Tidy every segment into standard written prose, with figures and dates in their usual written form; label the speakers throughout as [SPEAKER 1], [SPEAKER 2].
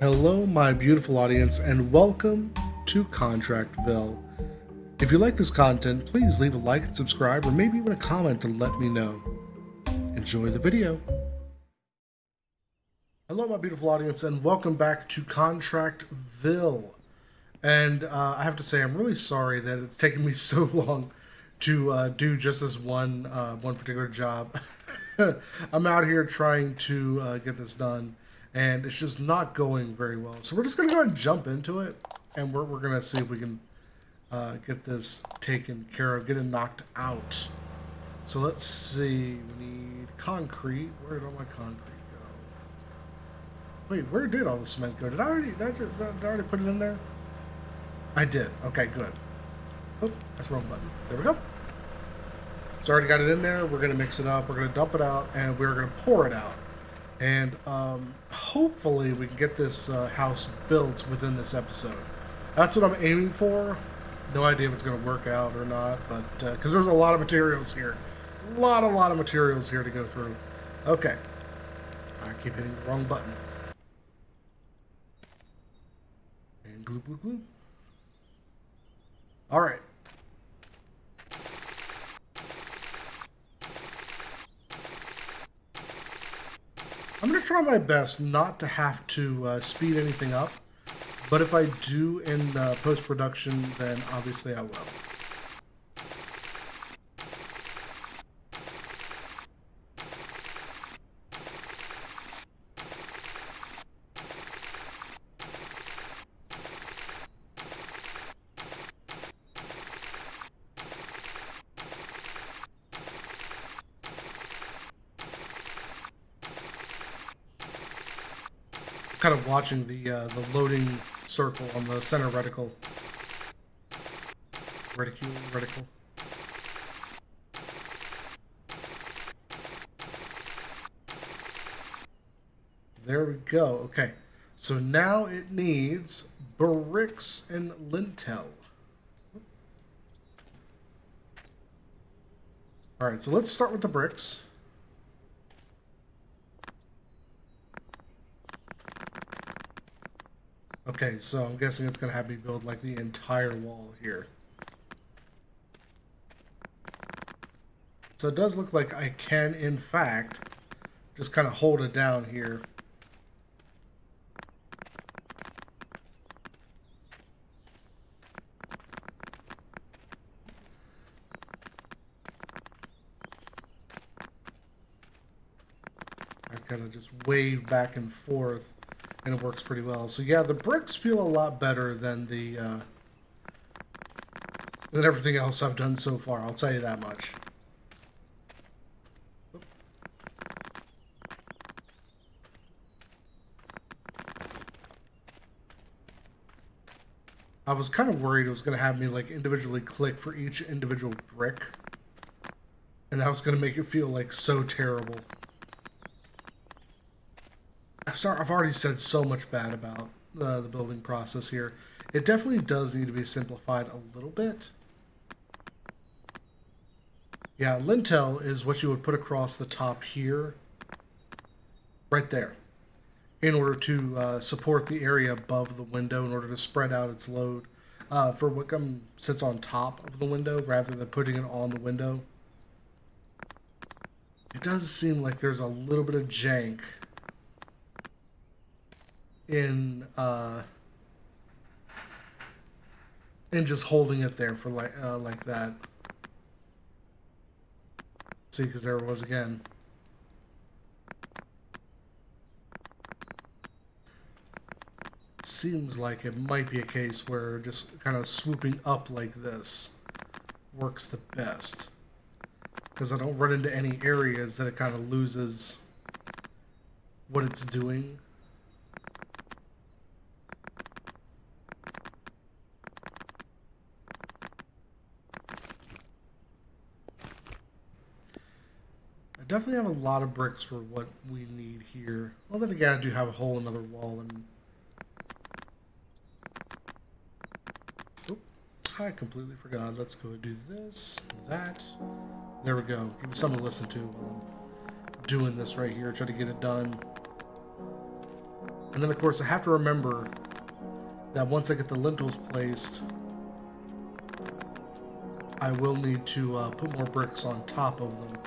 [SPEAKER 1] Hello, my beautiful audience, and welcome to Ville. If you like this content, please leave a like and subscribe, or maybe even a comment to let me know. Enjoy the video. Hello, my beautiful audience, and welcome back to Ville. And I have to say, I'm really sorry that it's taken me so long to do just this one particular job. I'm out here trying to get this done, and it's just not going very well. So we're just gonna go ahead and jump into it, and we're gonna see if we can get this taken care of, get it knocked out. So let's see. We need concrete. Where did all my concrete go? Wait, where did all the cement go? Did I already put it in there? I did. Okay, good. Oh, that's the wrong button. There we go. So I already got it in there. We're going to mix it up. We're going to dump it out, and we're going to pour it out. And hopefully we can get this house built within this episode. That's what I'm aiming for. No idea if it's going to work out or not, but because there's a lot of materials here. A lot of materials here to go through. Okay. I keep hitting the wrong button. And glue, glue, glue. All right. I'm going to try my best not to have to speed anything up, but if I do in post-production, then obviously I will. Kind of watching the loading circle on the center reticle. Reticle. There we go. Okay, so now it needs bricks and lintel. All right, so let's start with the bricks. Okay, so I'm guessing it's going to have me build like the entire wall here. So it does look like I can, in fact, just kind of hold it down here. I kind of just wave back and forth. And it works pretty well. So yeah, the bricks feel a lot better than the than everything else I've done so far. I'll tell you that much. I was kind of worried it was going to have me like individually click for each individual brick, and that was going to make it feel like so terrible. I'm sorry, I've already said so much bad about the building process here. It definitely does need to be simplified a little bit. Yeah, lintel is what you would put across the top here, right there, in order to support the area above the window, in order to spread out its load for what sits on top of the window rather than putting it on the window. It does seem like there's a little bit of jank in just holding it there for like that. See, because there it was again. It seems like it might be a case where just kind of swooping up like this works the best, because I don't run into any areas that it kind of loses what it's doing. Definitely have a lot of bricks for what we need here. Well, then again, I do have a whole another wall, and oh, I completely forgot. Let's go do this, that. There we go. Give me something to listen to while I'm doing this right here. Try to get it done. And then of course I have to remember that once I get the lintels placed, I will need to put more bricks on top of them.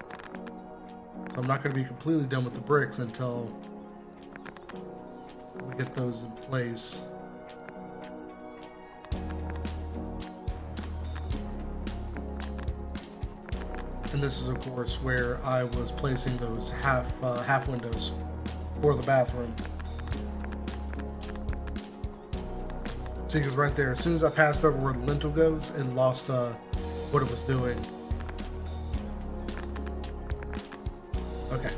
[SPEAKER 1] So I'm not going to be completely done with the bricks until we get those in place. And this is of course where I was placing those half windows for the bathroom. See, because right there, as soon as I passed over where the lintel goes, it lost what it was doing. Okay,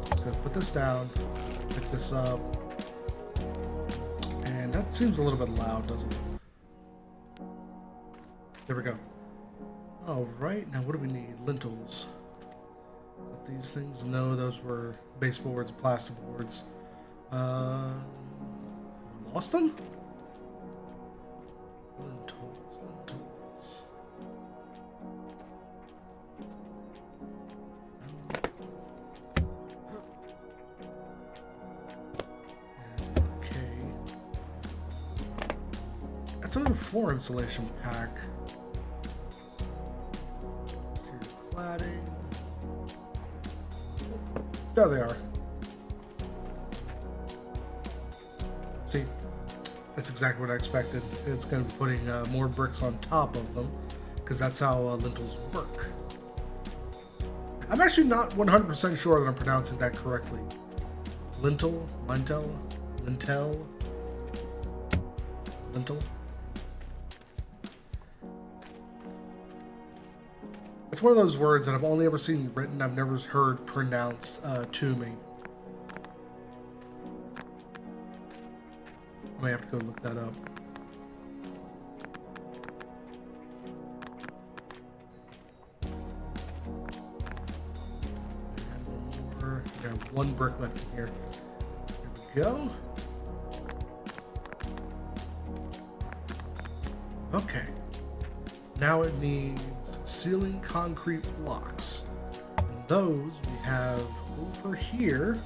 [SPEAKER 1] let's go put this down, pick this up, and that seems a little bit loud, doesn't it? There we go. All right, now what do we need? Lintels. These things? No, those were baseboards, plasterboards. Lost them? Lintels. Okay. That's another floor insulation pack. Cladding. There they are. See, that's exactly what I expected. It's going to be putting more bricks on top of them, because that's how lintels work. I'm actually not 100% sure that I'm pronouncing that correctly. Lintel? It's one of those words that I've only ever seen written, I've never heard pronounced to me. I may have to go look that up. We have one brick left in here. There we go. Okay. Now it needs ceiling concrete blocks. And those we have over here.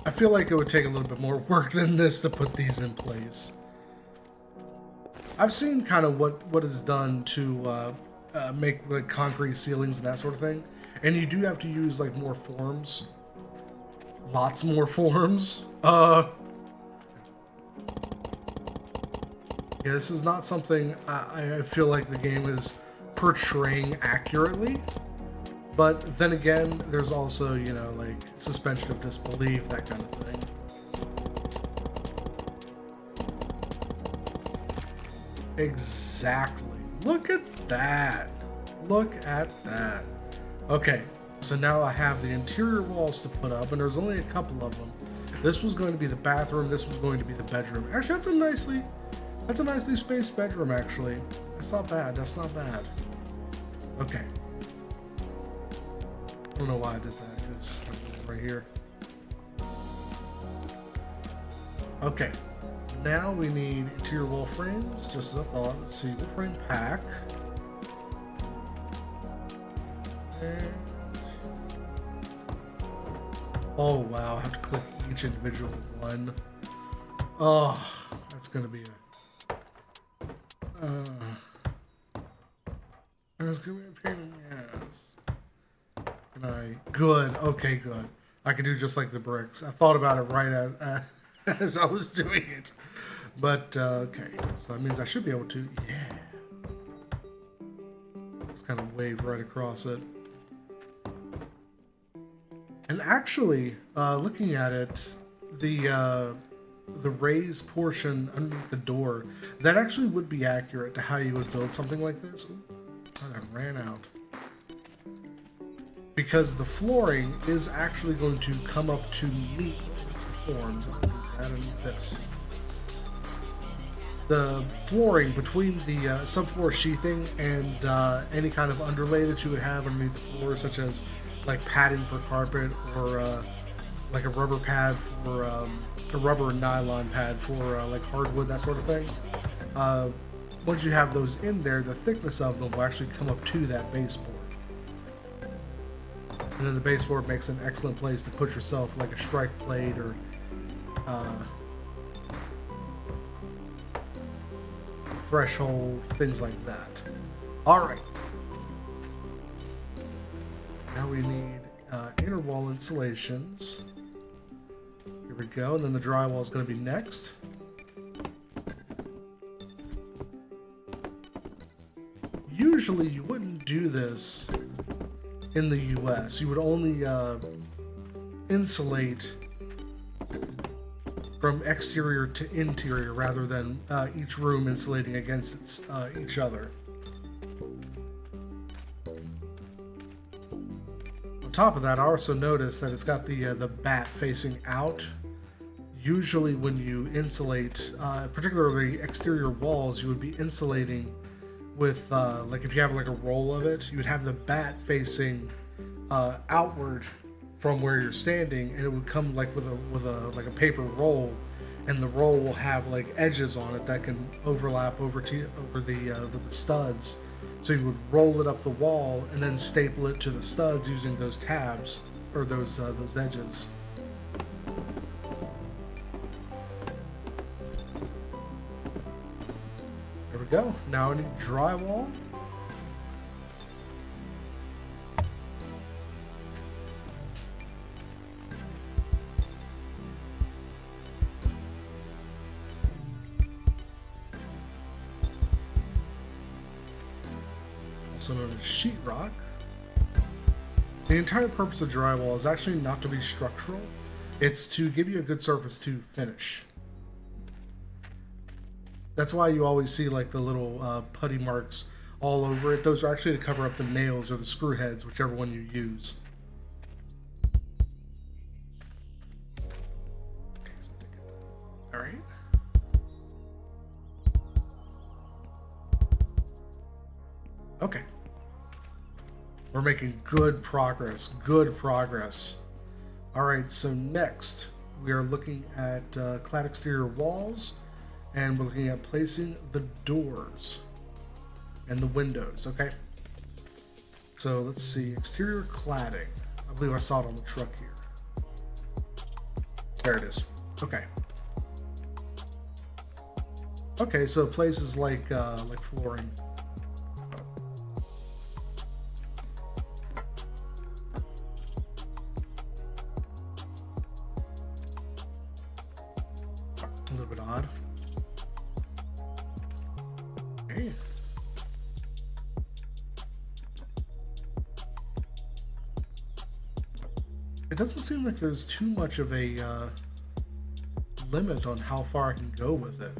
[SPEAKER 1] I feel like it would take a little bit more work than this to put these in place. I've seen kind of what is done to make like concrete ceilings and that sort of thing, and you do have to use like more forms, lots more forms. Yeah, this is not something I feel like the game is portraying accurately, but then again, there's also, you know, like suspension of disbelief, that kind of thing. Exactly. Look at that. Look at that. Okay, so now I have the interior walls to put up, and there's only a couple of them. This was going to be the bathroom. This was going to be the bedroom. Actually, that's a nicely spaced bedroom. Actually, that's not bad. That's not bad. Okay. I don't know why I did that, because right here. Okay. Now we need interior wall frames, just as I thought. Let's see, the frame pack. And... oh wow, I have to click each individual one. Oh, that's gonna be a... that's gonna be a pain in the ass. Can I... good, okay, good. I can do just like the bricks. I thought about it right as I was doing it. But, okay, so that means I should be able to, yeah. Just kind of wave right across it. And actually, looking at it, the raised portion underneath the door, that actually would be accurate to how you would build something like this. Ooh, I ran out. Because the flooring is actually going to come up to meet the forms. I'll do that underneath this. The flooring between the subfloor sheathing and any kind of underlay that you would have underneath the floor, such as like padding for carpet or like a rubber pad for a rubber nylon pad for like hardwood, that sort of thing. Uh, Once you have those in there, the thickness of them will actually come up to that baseboard. And then the baseboard makes an excellent place to put yourself like a strike plate or threshold, things like that. Alright. Now we need inner wall insulations. Here we go, and then the drywall is going to be next. Usually you wouldn't do this in the US. You would only insulate from exterior to interior rather than each room insulating against each other. On top of that, I also noticed that it's got the bat facing out. Usually when you insulate, particularly exterior walls, you would be insulating with, like if you have like a roll of it, you would have the bat facing outward from where you're standing, and it would come like with a like a paper roll, and the roll will have like edges on it that can overlap over the studs. So you would roll it up the wall and then staple it to the studs using those tabs or those edges. There we go. Now I need drywall. Also known as sheetrock. The entire purpose of drywall is actually not to be structural. It's to give you a good surface to finish. That's why you always see like the little putty marks all over it. Those are actually to cover up the nails or the screw heads, whichever one you use. Okay, so I did get that. All right. Okay. We're making good progress. Good progress. All right, so next we are looking at clad exterior walls. And we're looking at placing the doors and the windows, okay? So let's see, exterior cladding. I believe I saw it on the truck here. There it is. Okay. Okay, so places like flooring. A little bit odd. It doesn't seem like there's too much of a limit on how far I can go with it.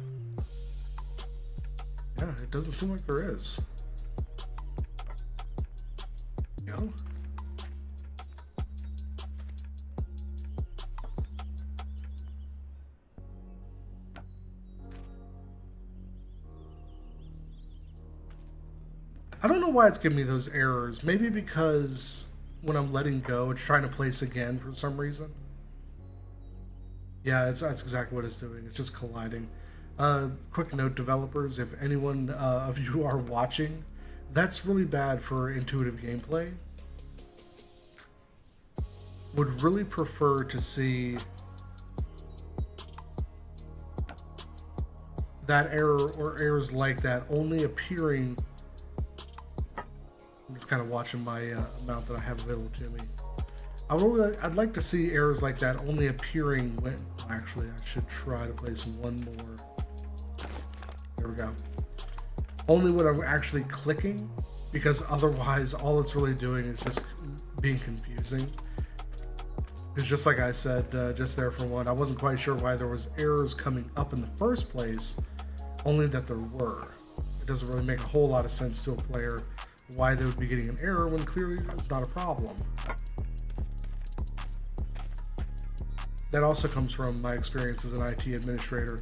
[SPEAKER 1] Yeah, it doesn't seem like there is. You know? I don't know why it's giving me those errors. Maybe because when I'm letting go, it's trying to place again for some reason. Yeah, that's exactly what it's doing. It's just colliding. Quick note, developers, if anyone of you are watching, that's really bad for intuitive gameplay. Would really prefer to see that error or errors like that only appearing. I'm just kind of watching my amount that I have available to me. I'd like to see errors like that only appearing when. Actually, I should try to place one more. There we go. Only when I'm actually clicking, because otherwise, all it's really doing is just being confusing. It's just like I said, just there for one. I wasn't quite sure why there was errors coming up in the first place, only that there were. It doesn't really make a whole lot of sense to a player why they would be getting an error when clearly it's not a problem. That also comes from my experience as an IT administrator.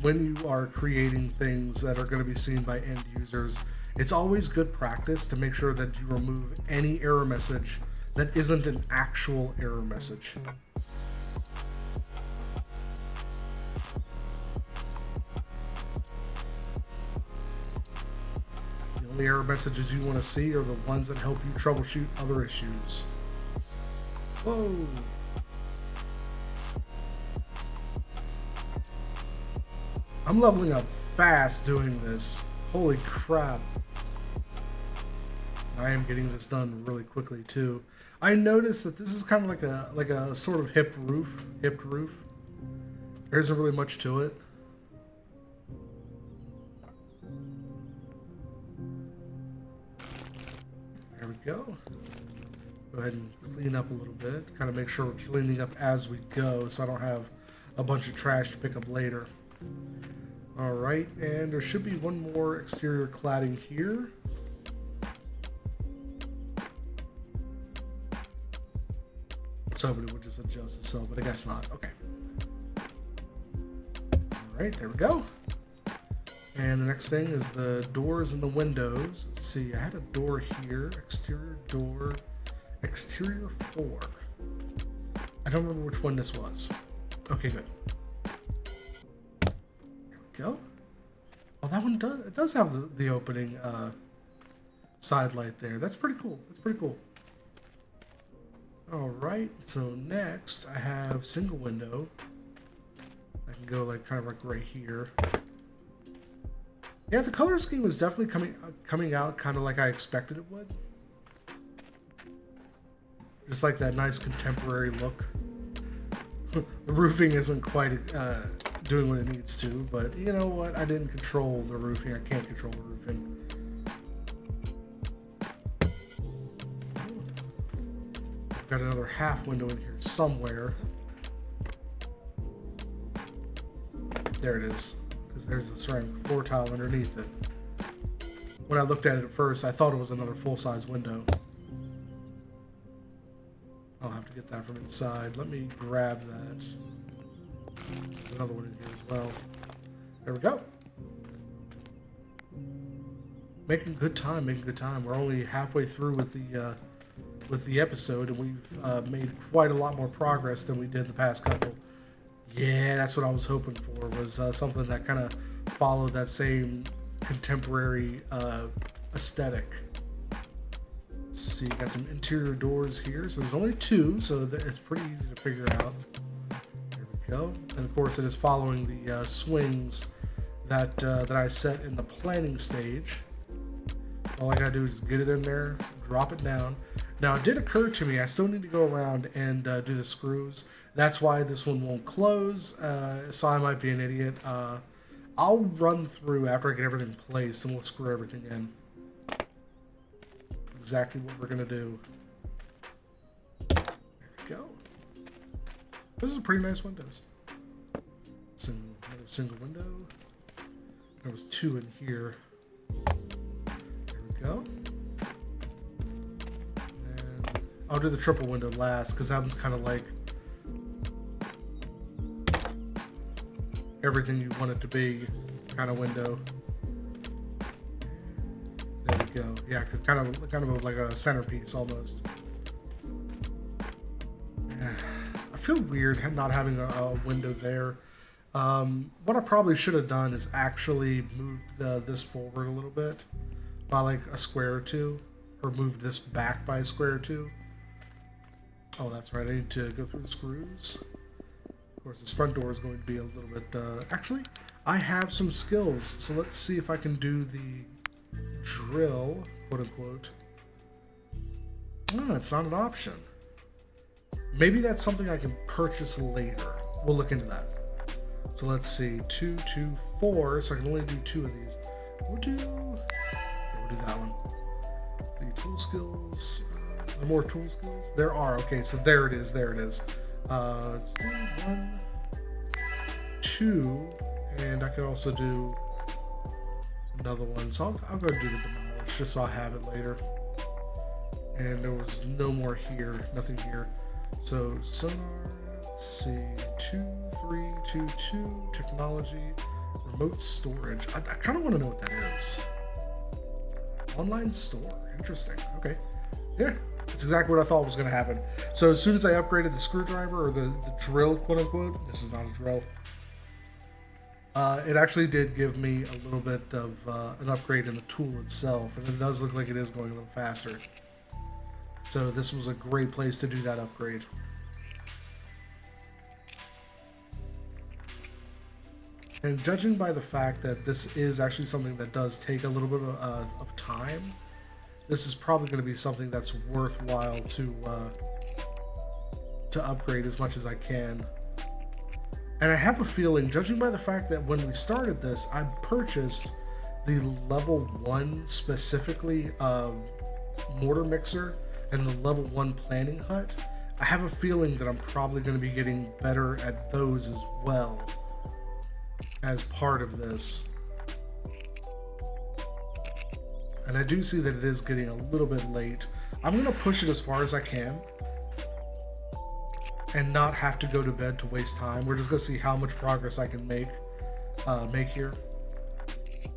[SPEAKER 1] When you are creating things that are going to be seen by end users, it's always good practice to make sure that you remove any error message that isn't an actual error message. The only error messages you want to see are the ones that help you troubleshoot other issues. Whoa! I'm leveling up fast doing this. Holy crap. I am getting this done really quickly too. I noticed that this is kind of like a sort of hipped roof. There isn't really much to it. There we go. Go ahead and clean up a little bit. Kind of make sure we're cleaning up as we go so I don't have a bunch of trash to pick up later. Alright, and there should be one more exterior cladding here. I was hoping it would just adjust itself, but I guess not. Okay. Alright, there we go. And the next thing is the doors and the windows. Let's see, I had a door here, exterior door, exterior 4. I don't remember which one this was. Okay, good. Go. Oh, that one does have the opening side light there. That's pretty cool. That's pretty cool. All right. So next, I have single window. I can go like kind of like right here. Yeah, the color scheme was definitely coming out kind of like I expected it would. Just like that nice contemporary look. The roofing isn't quite doing what it needs to, but you know what? I didn't control the roofing. I can't control the roofing. I've got another half window in here somewhere. There it is, because there's the ceramic floor tile underneath it. When I looked at it at first, I thought it was another full-size window. I'll have to get that from inside. Let me grab that. There's another one in here as well. There we go. Making good time, making good time. We're only halfway through with the episode, and we've made quite a lot more progress than we did the past couple. Yeah, that's what I was hoping for, was something that kind of followed that same contemporary aesthetic. Let's see, got some interior doors here. So there's only 2, so it's pretty easy to figure out. There we go. And of course, it is following the swings that I set in the planning stage. All I gotta do is just get it in there, drop it down. Now, it did occur to me I still need to go around and do the screws. That's why this one won't close. So I might be an idiot. I'll run through after I get everything placed, and we'll screw everything in. Exactly what we're gonna do. There we go. Those are pretty nice windows. Another single window. There was 2 in here. There we go. And I'll do the triple window last, because that one's kind of like everything you want it to be kind of window. There we go. Yeah, because kind of like a centerpiece almost. Yeah. I feel weird not having a window there. What I probably should have done is actually moved this forward a little bit by like a square or 2, or moved this back by a square or 2. Oh, that's right. I need to go through the screws. Of course, this front door is going to be a little bit. Actually, I have some skills, so let's see if I can do the drill, quote unquote. Oh, it's not an option. Maybe that's something I can purchase later. We'll look into that. So let's see, 2, 2, 4. So I can only do 2 of these. We'll do that one. The tool skills. The more tool skills there are. Okay, so there it is. There it is. Let's do 1, 2, and I can also do another one. So I'll go do the demolish just so I have it later. And there was no more here, nothing here. So sonar, let's see, 2, 3, 2, 2, technology, remote storage. I kind of want to know what that is. Online store, interesting. Okay, yeah, It's exactly what I thought was going to happen. So as soon as I upgraded the screwdriver, or the drill, quote unquote, this is not a drill, it actually did give me a little bit of an upgrade in the tool itself, and it does look like it is going a little faster. So this was a great place to do that upgrade. And judging by the fact that this is actually something that does take a little bit of time, this is probably going to be something that's worthwhile to upgrade as much as I can. And I have a feeling, judging by the fact that when we started this, I purchased the level 1 specifically mortar mixer and the level 1 planning hut, I have a feeling that I'm probably going to be getting better at those as well as part of this. And I do see that it is getting a little bit late. I'm going to push it as far as I can and not have to go to bed to waste time. We're just going to see how much progress I can make here.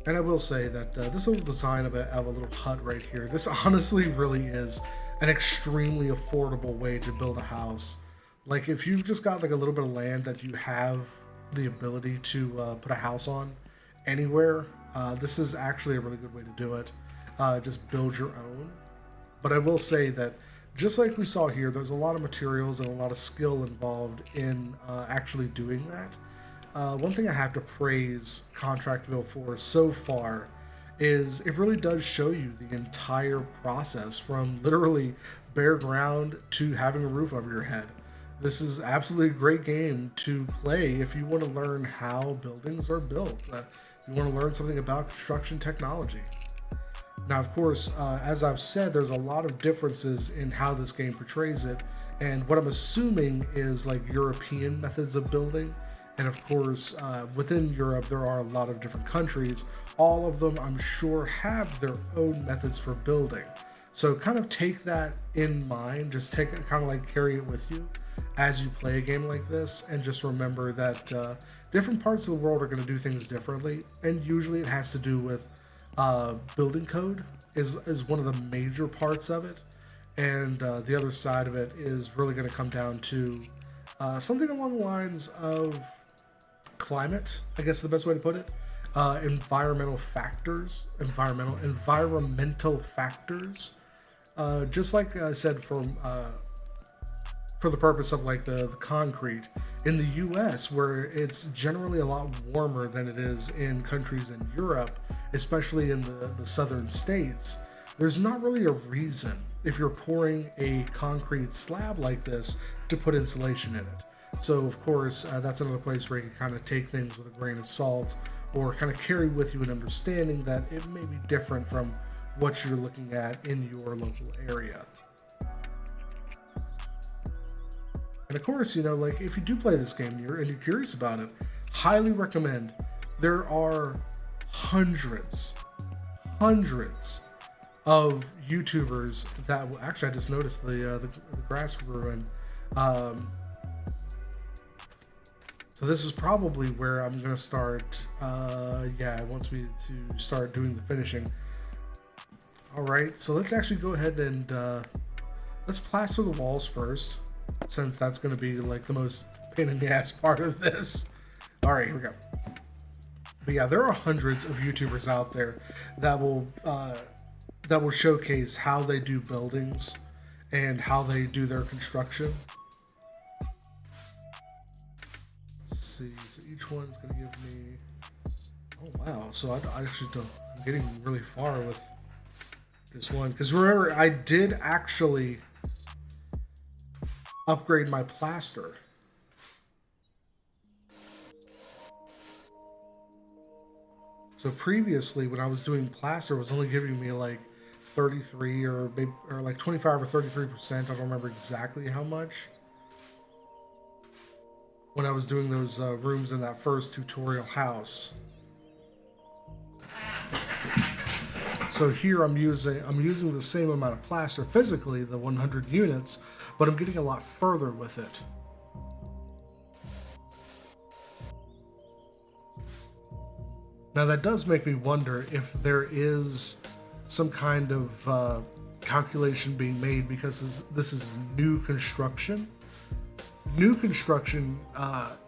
[SPEAKER 1] And I will say that this little design of a little hut right here, this honestly really is an extremely affordable way to build a house. Like if you've just got like a little bit of land that you have the ability to put a house on anywhere, this is actually a really good way to do it. Just build your own. But I will say that just like we saw here, there's a lot of materials and a lot of skill involved in actually doing that. One thing I have to praise Contractville for so far is it really does show you the entire process from literally bare ground to having a roof over your head. This is absolutely a great game to play if you want to learn how buildings are built. You want to learn something about construction technology. Now, of course, as I've said, there's a lot of differences in how this game portrays it. And what I'm assuming is like European methods of building. And of course, within Europe, there are a lot of different countries. All of them, I'm sure, have their own methods for building. So kind of take that in mind, just take it, kind of like carry it with you as you play a game like this. And just remember that different parts of the world are going to do things differently. And usually it has to do with building code is one of the major parts of it. And the other side of it is really going to come down to something along the lines of climate, I guess is the best way to put it. Environmental factors, environmental factors. Just like I said, for the purpose of like the concrete in the U.S., where it's generally a lot warmer than it is in countries in Europe, especially in the southern states. There's not really a reason, if you're pouring a concrete slab like this, to put insulation in it. So of course, that's another place where you can kind of take things with a grain of salt, or kind of carry with you an understanding that it may be different from what you're looking at in your local area. And of course, you know, like if you do play this game and you're curious about it, highly recommend. There are hundreds of YouTubers that will, actually, I just noticed the grass grew. So this is probably where I'm gonna start. Yeah, it wants me to start doing the finishing. All right, so let's actually go ahead and let's plaster the walls first, since that's gonna be like the most pain in the ass part of this. All right, here we go. But yeah, there are hundreds of YouTubers out there that will showcase how they do buildings and how they do their construction. Let's see, so each one's gonna give me, oh wow, so I actually don't, I'm getting really far with this one, because remember, I did actually upgrade my plaster. So previously, when I was doing plaster, it was only giving me like 33 or maybe, or like 25 or 33%. I don't remember exactly how much. When I was doing those rooms in that first tutorial house. So here I'm using the same amount of plaster physically, the 100 units, but I'm getting a lot further with it. Now that does make me wonder if there is some kind of calculation being made because this is new construction. New construction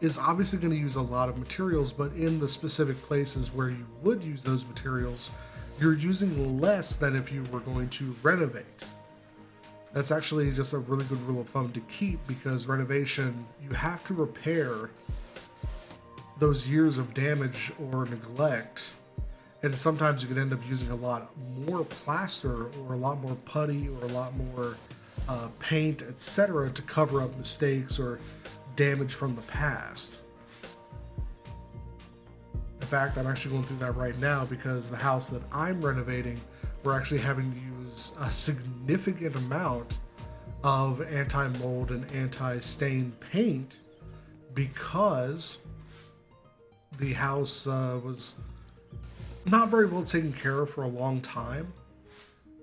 [SPEAKER 1] is obviously going to use a lot of materials, but in the specific places where you would use those materials, you're using less than if you were going to renovate. That's actually just a really good rule of thumb to keep, because renovation, you have to repair those years of damage or neglect, and sometimes you could end up using a lot more plaster or a lot more putty or a lot more paint, etc., to cover up mistakes or damage from the past. In fact, I'm actually going through that right now because the house that I'm renovating, we're actually having to use a significant amount of anti-mold and anti-stain paint because the house was not very well taken care of for a long time.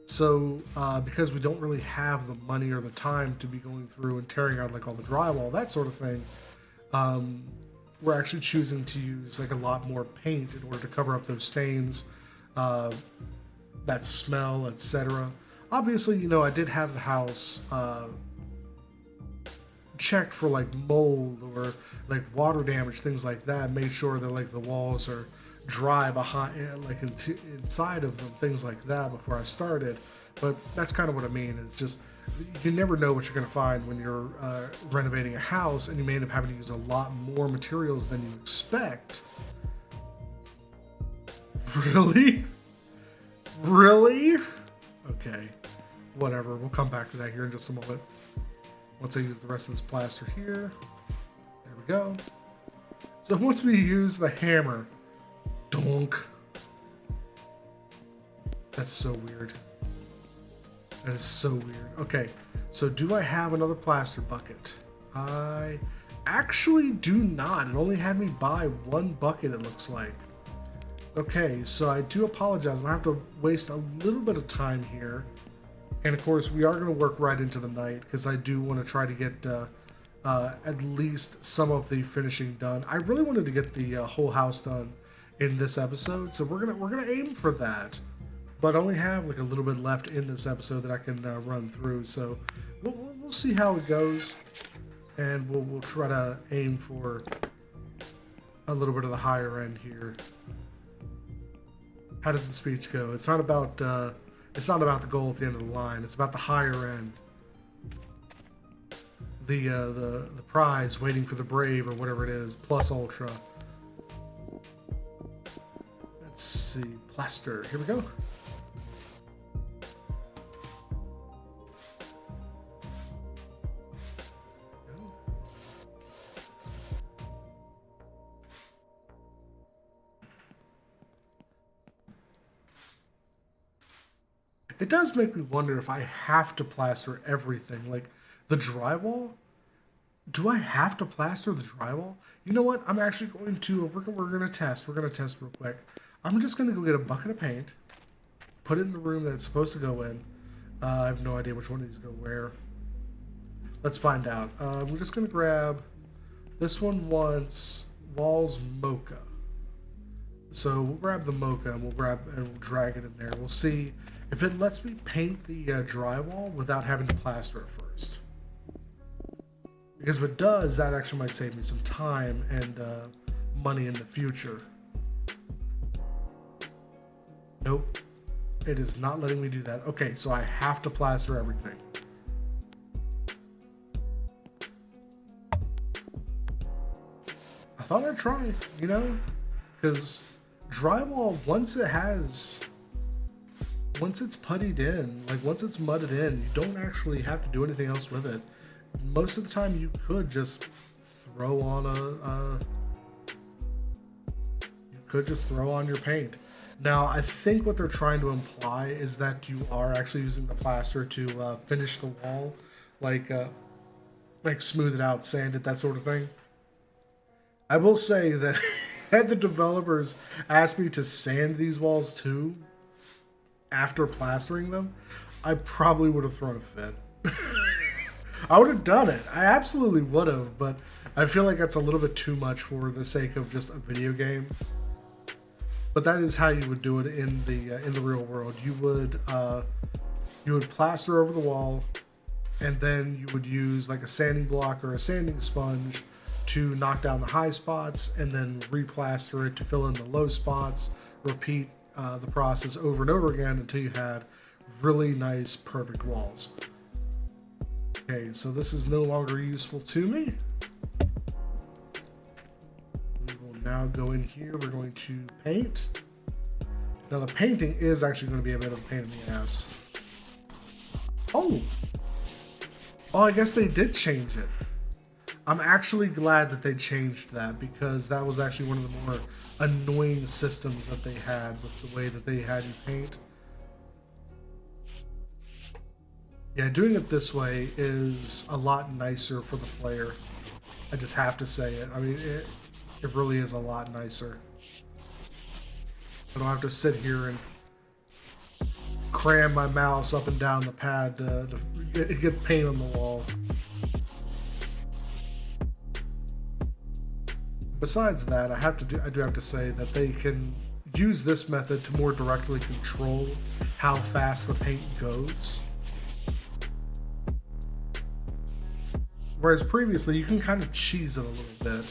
[SPEAKER 1] So because we don't really have the money or the time to be going through and tearing out like all the drywall, that sort of thing, we're actually choosing to use like a lot more paint in order to cover up those stains, that smell, etc. Obviously, you know, I did have the house checked for like mold or like water damage, things like that. Made sure that like the walls are dry behind, like inside of them, things like that before I started. But that's kind of what I mean, is just you never know what you're going to find when you're renovating a house, and you may end up having to use a lot more materials than you expect. Really? Really? Okay, whatever, we'll come back to that here in just a moment. Once I use the rest of this plaster here, there we go. So once we use the hammer, donk. That's so weird. That is so weird. Okay, so do I have another plaster bucket? I actually do not. It only had me buy one bucket, it looks like. Okay, so I do apologize. I'm gonna have to waste a little bit of time here. And of course, we are gonna work right into the night because I do want to try to get at least some of the finishing done. I really wanted to get the whole house done in this episode, so we're gonna aim for that, but I only have like a little bit left in this episode that I can run through, so we'll see how it goes, and we'll try to aim for a little bit of the higher end here. How does the speech go? It's not about the goal at the end of the line. It's about the higher end, the prize waiting for the brave, or whatever it is, plus ultra. Let's see, plaster. Here we go. It does make me wonder if I have to plaster everything, like the drywall. Do I have to plaster the drywall? You know what? I'm actually going to. We're gonna test. We're gonna test real quick. I'm just going to go get a bucket of paint, put it in the room that it's supposed to go in. I have no idea which one of these go where. Let's find out. We're just going to grab, this one wants walls mocha. So we'll grab the mocha and we'll drag it in there. We'll see if it lets me paint the drywall without having to plaster it first. Because if it does, that actually might save me some time and money in the future. Nope, it is not letting me do that. Okay, so I have to plaster everything. I thought I'd try, you know, because drywall, once it's puttied in, like once it's mudded in, you don't actually have to do anything else with it. Most of the time you could just throw on your paint. Now, I think what they're trying to imply is that you are actually using the plaster to finish the wall, like smooth it out, sand it, that sort of thing. I will say that had the developers asked me to sand these walls too after plastering them, I probably would have thrown a fit. I would have done it. I absolutely would have, but I feel like that's a little bit too much for the sake of just a video game. But that is how you would do it in the real world. You You would plaster over the wall, and then you would use like a sanding block or a sanding sponge to knock down the high spots, and then replaster it to fill in the low spots. Repeat the process over and over again until you had really nice, perfect walls. Okay, so this is no longer useful to me. We will now go in here. We're going to paint. Now the painting is actually going to be a bit of a pain in the ass. Oh, I guess they did change it. I'm actually glad that they changed that, because that was actually one of the more annoying systems that they had with the way that they had you paint. Yeah, doing it this way is a lot nicer for the player. I just have to say it. I mean, it really is a lot nicer. I don't have to sit here and cram my mouse up and down the pad to get paint on the wall. Besides that, I do have to say that they can use this method to more directly control how fast the paint goes. Whereas previously, you can kind of cheese it a little bit.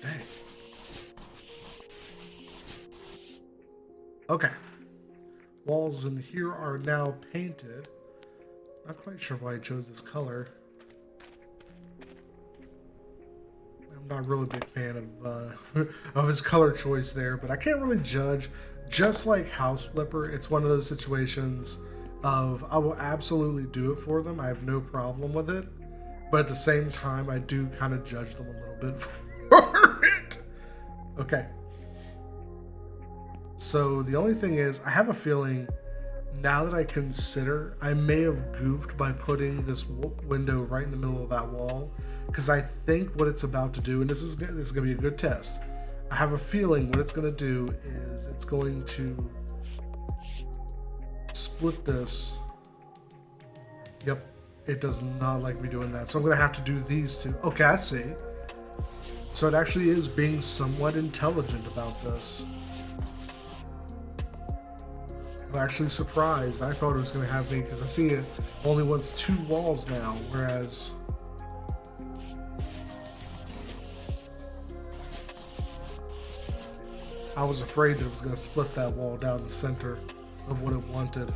[SPEAKER 1] Dang. Okay. Walls in here are now painted. Not quite sure why I chose this color. I'm not really a big fan of of his color choice there, but I can't really judge. Just like House Flipper, it's one of those situations of I will absolutely do it for them. I have no problem with it, but at the same time, I do kind of judge them a little bit for it. Okay. So the only thing is, I have a feeling, now that I consider, I may have goofed by putting this window right in the middle of that wall, because I think what it's about to do, and this is going to be a good test, I have a feeling what it's going to do is it's going to split this. Yep, it does not like me doing that, so I'm going to have to do these two. Okay, I see. So it actually is being somewhat intelligent about this. I'm actually surprised. I thought it was going to have me, because I see it only wants 2 walls now, whereas I was afraid that it was going to split that wall down the center of what it wanted.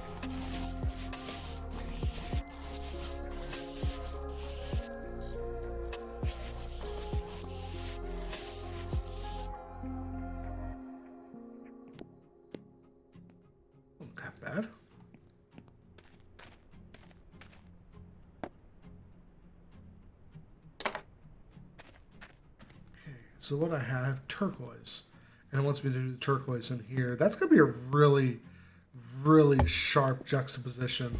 [SPEAKER 1] Bad. Okay, so what I have, turquoise, and it wants me to do the turquoise in here. That's gonna be a really, really sharp juxtaposition.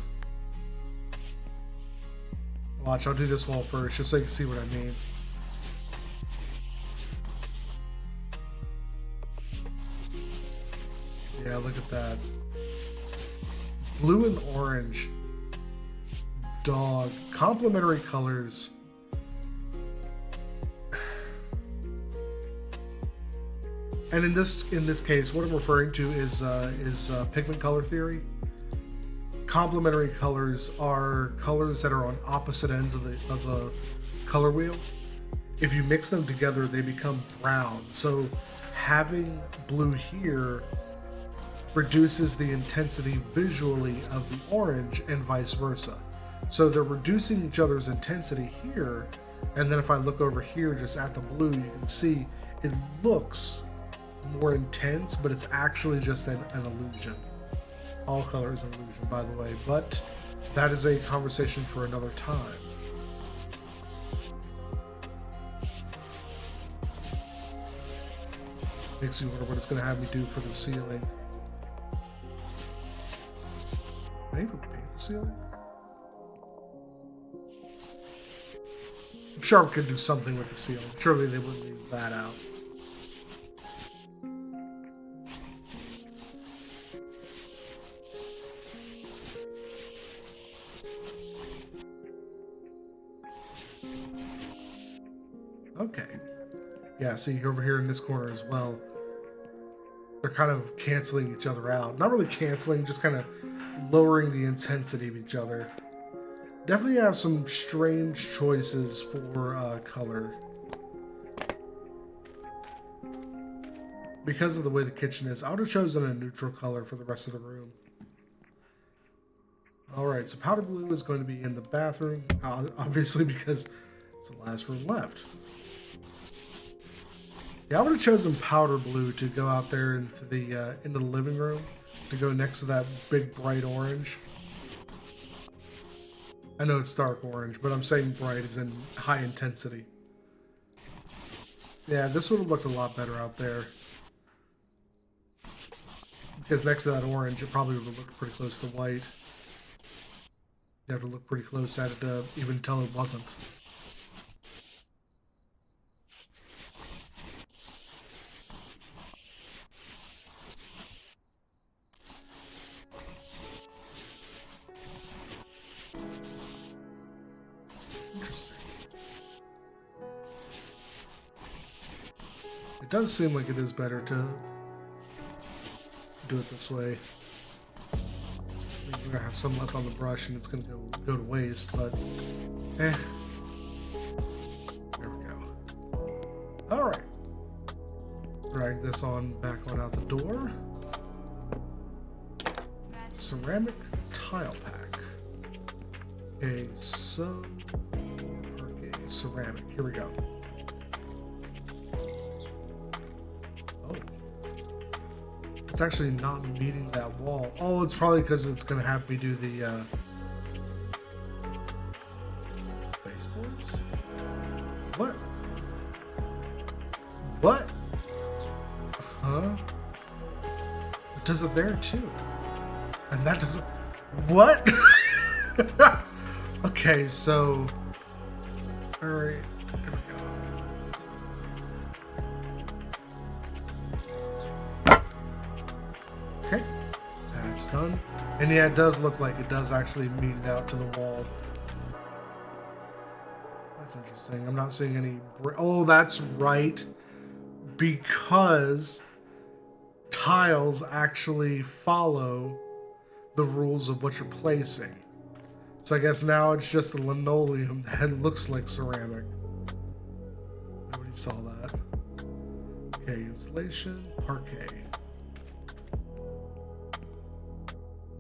[SPEAKER 1] Watch, I'll do this wall first, just so you can see what I mean. Yeah, look at that. Blue and orange, dog, complementary colors. And in this case, what I'm referring to is pigment color theory. Complementary colors are colors that are on opposite ends of the color wheel. If you mix them together, they become brown. So having blue here reduces the intensity visually of the orange, and vice versa. So they're reducing each other's intensity here, and then if I look over here just at the blue, you can see it looks more intense, but it's actually just an illusion. All color is an illusion, by the way, but that is a conversation for another time. Makes me wonder what it's going to have me do for the ceiling. Can I even paint the ceiling? I'm sure we could do something with the ceiling. Surely they wouldn't leave that out. Okay. Yeah, see over here in this corner as well. They're kind of canceling each other out. Not really canceling, just kind of lowering the intensity of each other. Definitely have some strange choices for color. Because of the way the kitchen is, I would have chosen a neutral color for the rest of the room. Alright, so powder blue is going to be in the bathroom, obviously because it's the last room left. Yeah, I would have chosen powder blue to go out there into the living room, to go next to that big bright orange. I know it's dark orange, but I'm saying bright is in high intensity. Yeah, this would have looked a lot better out there. Because next to that orange, it probably would have looked pretty close to white. You have to look pretty close at it to even tell it wasn't. Interesting. It does seem like it is better to do it this way. We're gonna have some left on the brush and it's gonna go to waste, but there we go. Alright. Drag this on back on out the door. Ceramic tile pack. Okay, so okay, ceramic. Here we go. It's actually not meeting that wall. Oh, it's probably because it's going to have me do the baseboards? What? What? Huh? It does it there too. And that doesn't... What? Okay, so... Alright. There we go. Okay, that's done. And yeah, it does look like it does actually meet it out to the wall. That's interesting. I'm not seeing any... Oh, that's right. Because tiles actually follow the rules of what you're placing. So I guess now it's just the linoleum that looks like ceramic. Nobody saw that. Okay, insulation, parquet.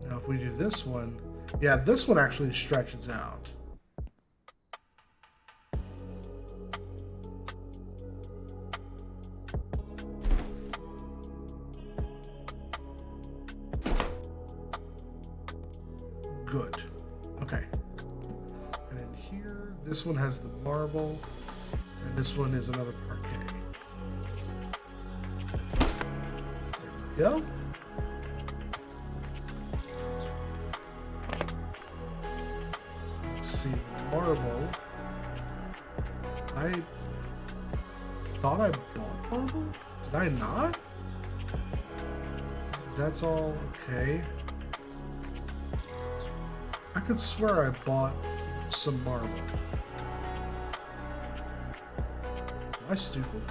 [SPEAKER 1] Now if we do this one, yeah, this one actually stretches out. Good. Okay. And then here, this one has the marble, and this one is another parquet. There we go. Let's see, marble. I thought I bought marble? Did I not? That's all okay. I could swear I bought some marble. Am I stupid?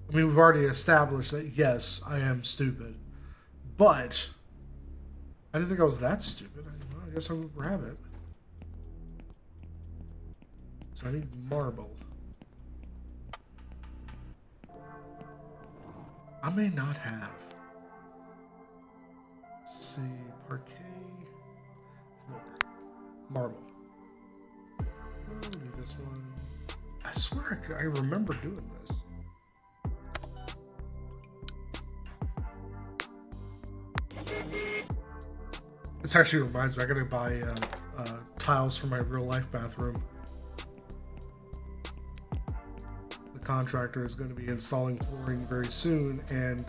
[SPEAKER 1] I mean, we've already established that, yes, I am stupid. But I didn't think I was that stupid. I guess I'll grab it. So I need marble. I may not have. Let's see, parquet. Marble. I'll do this one. I swear I remember doing this. This actually reminds me, I gotta buy tiles for my real life bathroom. The contractor is going to be installing flooring very soon, and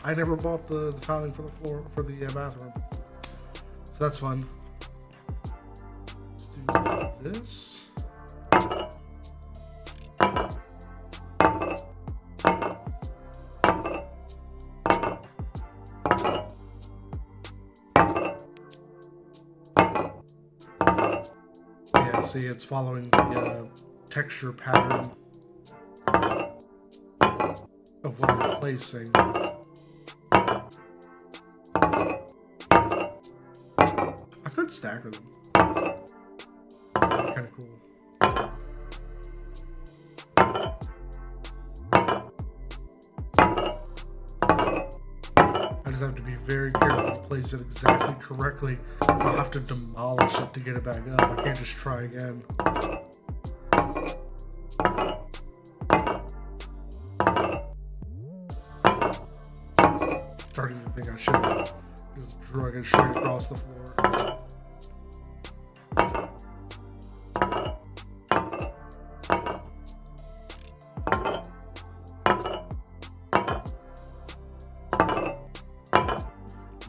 [SPEAKER 1] I never bought the tiling for the floor for the bathroom, so that's fun. This. See, it's following the texture pattern of what I'm placing. I could stagger them. Kind of cool. I just have to be very careful to place it exactly correctly. I'll have to demolish it to get it back up. I can't just try again. Starting to think I should have just drug it straight across the floor.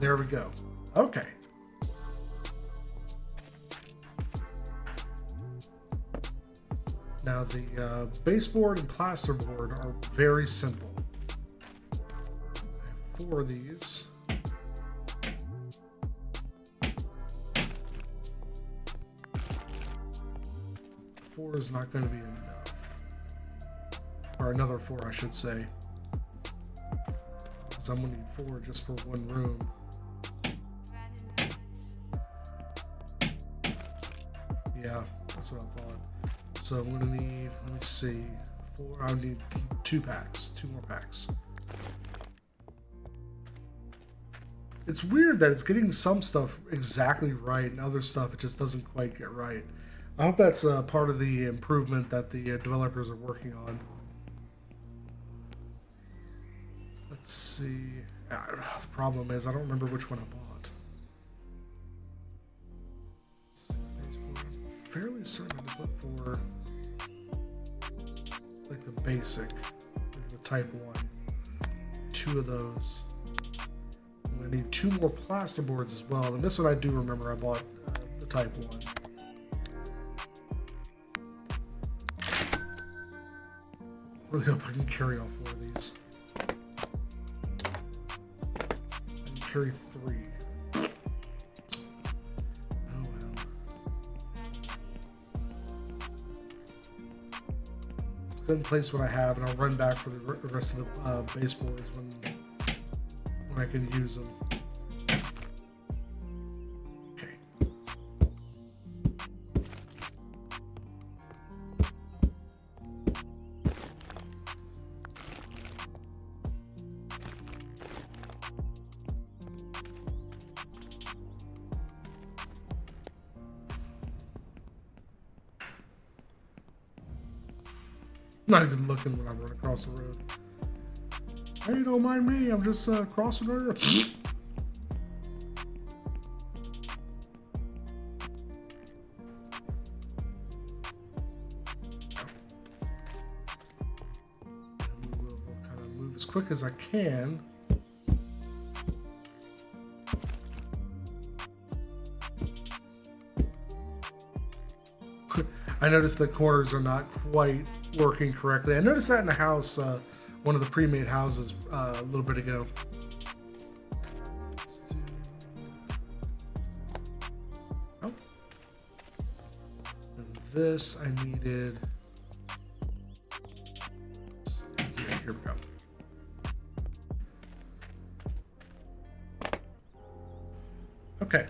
[SPEAKER 1] There we go. Okay. Now the baseboard and plasterboard are very simple. I have 4 of these. Four is not going to be enough. Or another 4, I should say. Because I'm going to need 4 just for one room. Yeah, that's what I thought. So I'm going to need, let me see, 4, I'll need 2 packs, 2 more packs. It's weird that it's getting some stuff exactly right and other stuff it just doesn't quite get right. I hope that's part of the improvement that the developers are working on. Let's see. The problem is I don't remember which one I bought. I'm fairly certain I just went for like the basic, like the type 1. 2 of those. I'm gonna need 2 more plasterboards as well. And this one I do remember I bought the type 1. Really hope I can carry all 4 of these. I can carry 3. Oh well. Let's go and place what I have, and I'll run back for the rest of the baseboards when I can use them. Okay. Not even looking when I run across the road. Hey, don't mind me. I'm just crossing the road. And we'll kind of move as quick as I can. I noticed the corners are not quite working correctly. I noticed that in the house, one of the pre-made houses a little bit ago. Oh. And this I needed. Yeah, here we go. Okay.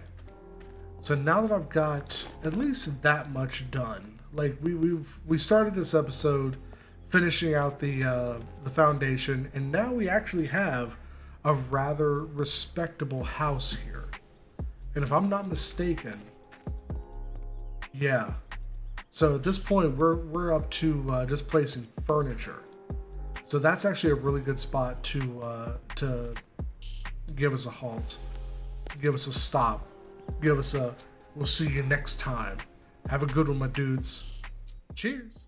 [SPEAKER 1] So now that I've got at least that much done, like we started this episode finishing out the foundation, and now we actually have a rather respectable house here. And if I'm not mistaken, yeah. So at this point, we're up to just placing furniture. So that's actually a really good spot to give us a halt, give us a stop, give us a. We'll see you next time. Have a good one, my dudes. Cheers.